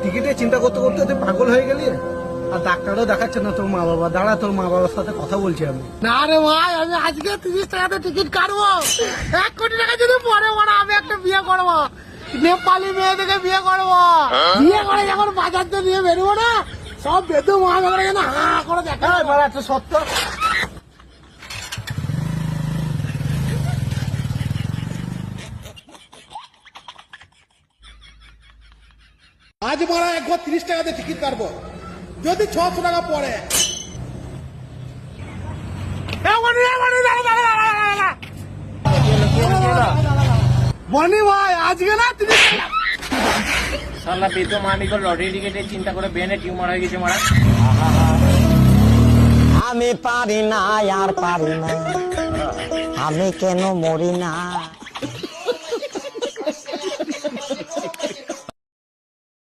টিকিটে চিন্তা করতে করতে তুই পাগল হয়ে গেলি। আর ডাক্তারও দেখাচ্ছে না তোর মা বাবা। দাঁড়া, তোর মা বাবার সাথে কথা বলছি আমি। না রে ভাই, আমি আজকে 30 টাকাতে টিকিট কাটবো। 1 কোটি টাকা যদি পরে পরে আমি একটা বিয়ে করবো, নেপালি মেয়ে থেকে বিয়ে করবো। বিয়ে করে যখন বাজার দিয়ে নিয়ে বেরোবো না, সব বেদু মহানগরে যেন হা করে দেখা। একটা সত্য। আজ মারা একবার 30 টাকাতে টিকিট কাটবো, যদি 600 টাকা পড়ে। বনি ভাই আজকে না 30 টাকা। শালা বেতো মানি করে লটারি টিকিটের চিন্তা করে ব্রেনে টিউমার হয়ে গেছে মারা। আমি পারি না আর পারি না, আমি কেন মরি না।